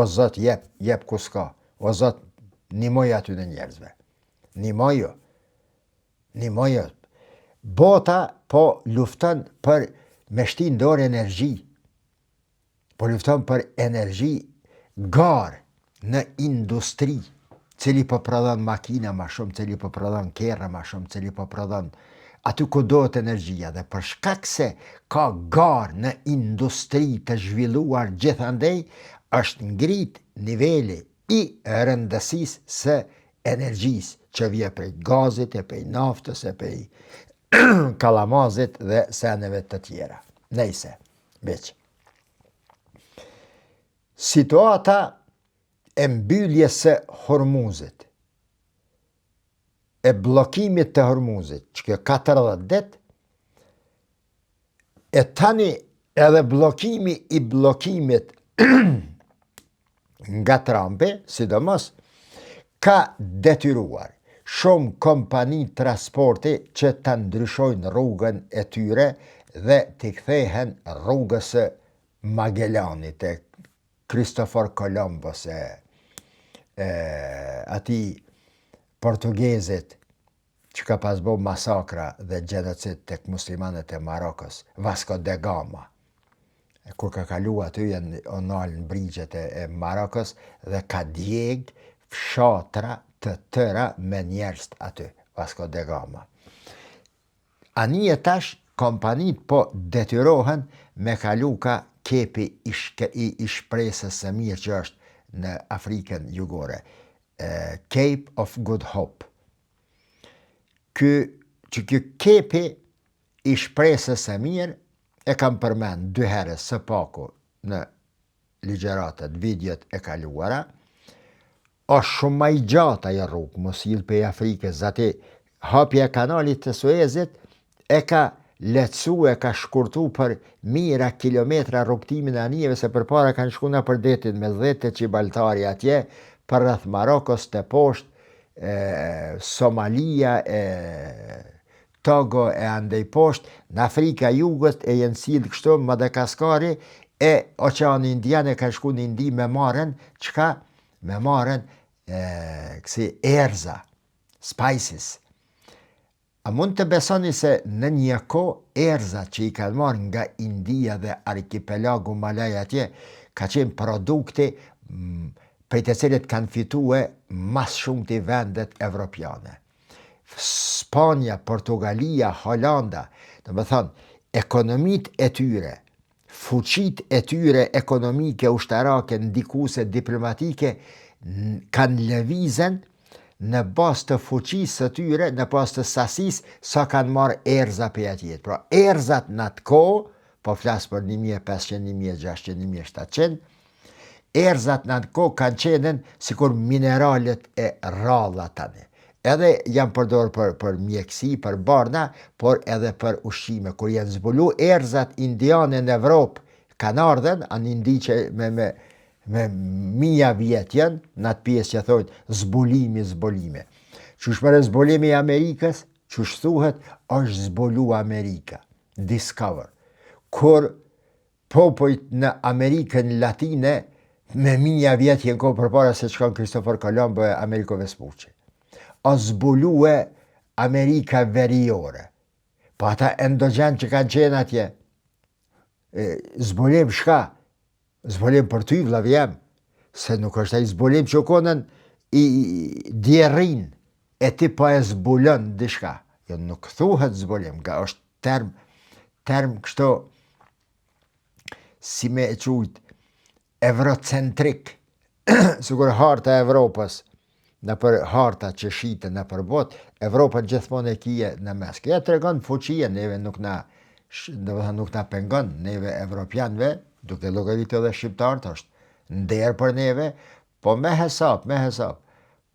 zot, jep ku s'ka, o zot, nimoj aty në njerëzve, nimoj. Bota po lufton për me shti në dorë energji, po lufton për energji garë në industri, cili po prodhon makina ma shumë, cili po prodhon kerra ma shumë, cili po prodhon aty ku dohet energjia, dhe për shkak se ka garë në industri të zhvilluar gjithandej, është ngrit niveli i rëndësisë së energjisë që vje prej gazit, e prej naftës, e prej kalamazit dhe seneve të tjera. Nejse, veç. Situata e mbylljes së Hormuzit, e blokimit të Hormuzit, që kjo 40 dit, e tani edhe blokimi i blokimit nga Trumpi, sidomos, ka detyruar shumë kompani transporti që të ndryshojnë rrugën e tyre dhe të kthehen rrugës së Magellanit, e Kristofor Kolombos, ati portugezit që ka pas bo masakra dhe gjenocid tek muslimanët e Marokos, Vasco da Gama, kur ka kalu aty o nalë në brigjet e Marokos dhe ka djeg fshatra të tëra me njerëz aty, Vasco da Gama. Anije tash kompanit po detyrohen me kalu ka kepi i shpresës së mirë që është në Afrikën jugore, Cape of Good Hope. Që kjo kepi i shpresës së mirë e kam përmend 2 herë së paku në ligjeratat, videot e kaluara, është shumë ma i gjata i rrugë, mos jil për Afrikës, zati hapja e kanalit të Suezit e ka letësu, e ka shkurtu për mira kilometra rrugtimin e anijeve, se për para kanë shkuna për detin me 10 Qibaltari atje, për rrëth Marokos të poshtë, Somalia, Togo e andej poshtë, në Afrika jugët e jenë silë kështu, Madagaskari e Oqeani Indian e ka shku në Indi me marën, qka? Me marën kësi erza, spices. A mund të besoni se në një ko erzat që i kanë marë nga India dhe arkipelagu Malaj atje, ka qenë produkti prej të cilit kanë fitue mas shumë të vendet evropiane. Spanja, Portugalia, Holanda, dhe më thonë, ekonomit e tyre, fuqit e tyre ekonomike, ushtarake, ndikuse, diplomatike, kanë lëvizen në bas të fuqisë të tyre, në bas të sasisë, sa kanë marë erza për atjet. Pra, erzat në atë kohë, po flasë për 1500, 1600, 1700, erzat në atë kohë kanë qenë sikur mineralet e ralla tani. Edhe janë përdorë për mjekësi, për barna, por edhe për ushqime. Kur janë zbulu erzat indiane në Evropë, kanë ardhen, anë indi që me mija vjetë janë, në atë pjesë që thojtë zbulimi. Qush për zbulimi i Amerikës, qush thuhet, është zbulu Amerika, discover. Kur popojt në Amerikën Latine, me mija vjetë jenë kohë për para se që kanë Kristofor Kolombo e Ameriko Vespucci. A zbulue Amerika veriore. Po ata endogjen që kanë qenë atje, zbulim shka? Zbulim për ty, vlavjem, se nuk është ai zbulim që konën i djerin, e ti pa e zbulon dishka. Jo, nuk thuhet zbulim, nga është term kështu, si me e qujt, evrocentrik, sigur harta e Evropës, në për harta që shite në për bot, Evropa gjithmonë e kije në mes. Kja të regon fuqia, neve nuk na pengon, neve evropianve, duke llogaritë edhe shqiptarët, është nder për neve, po me hesap,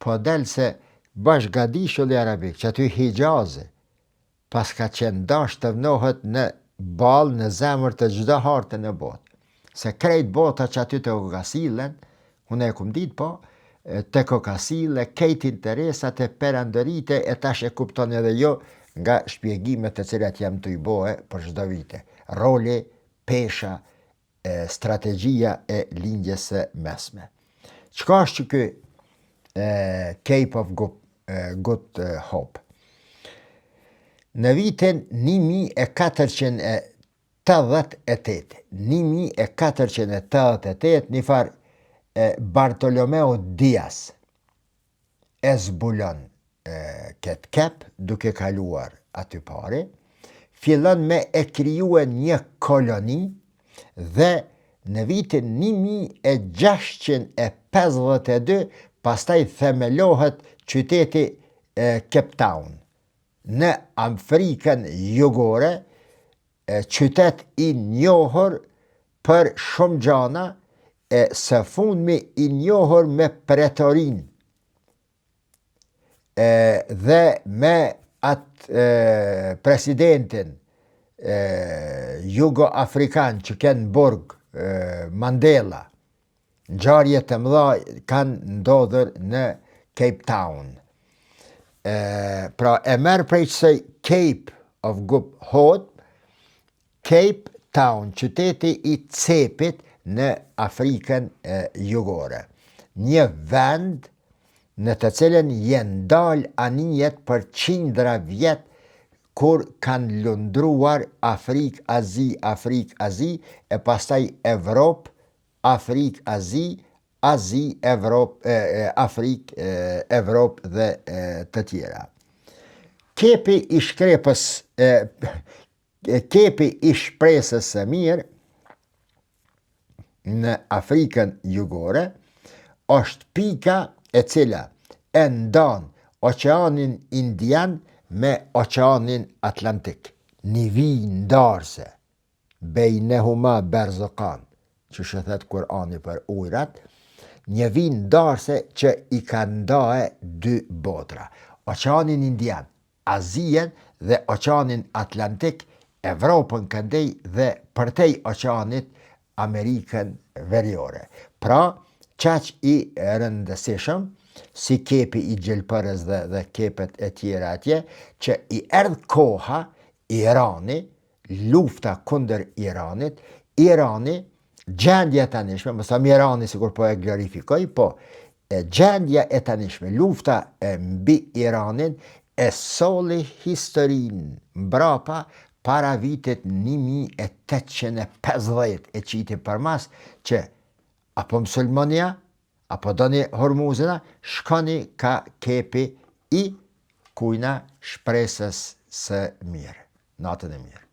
po del se bash gadishulli arabik, që aty Hijazi, pas ka qenë dash të vnohet në bal, në zemër të gjdo harte në botë. Se krejt bota që aty të ugasilen, unë e kum dit, po, të kokasile, kejt interesat e perandërite e tash e kupton edhe jo nga shpjegimet të cilat jam të i bohe për çdo vite. Roli, pesha, strategjia e lindjes së mesme. Çka është që ky Cape of Good Hope? Në vitin 1488, një farë Bartolomeo Diaz e zbulon këtë kep duke kaluar aty pare, fillon me e krijuar një koloni dhe në vitin 1652 pastaj themelohet qyteti Cape Town. Në Afrikën Jugore, qytet i njohur për shumë gjana, së fundmi i njohur me pretorin dhe me atë presidentin jugo-afrikan që kanë burg Mandela. Ngjarje të mëdha kanë ndodhur në Cape Town. Pra e merr prej kësaj Cape of Good Hope, Cape Town, qyteti i cepit në Afrikën Jugore. Një vend në të cilën janë dalë anijet për qindra vjet kur kanë lundruar Afrik-Azi, e pastaj Evropë, Afrik-Azi, Afrik, Evropë dhe të tjera. Kepi i shpresës së mirë në Afrikën Jugore është pika e cila e ndon Oqeanin Indian me Oqeanin Atlantik. Nivi ndarse bejnehuma berzokan, që shëthet Kurani për ujrat, një vi ndarse që i ka ndahe dy botra. Oqeanin Indian, Azien dhe Oqeanin Atlantik, Evropën këndej dhe përtej oqeanit Amerikën Veriore. Pra, qaq i rëndësishëm, si kepi i Gjelpërës dhe kepet e tjera atje, që i erdhë koha Irani, lufta kundër Iranit, gjendja e tanishme, më thëmë Irani sikur po e glorifikoj, po gjendja e tanishme, lufta mbi Iranin e solli historinë mbrapa para vitit 1850 e qiti për mas që apo musulmania, apo doni Hormuzina, shkoni ka kepi i kujna shpresës së mirë. Natën e mirë.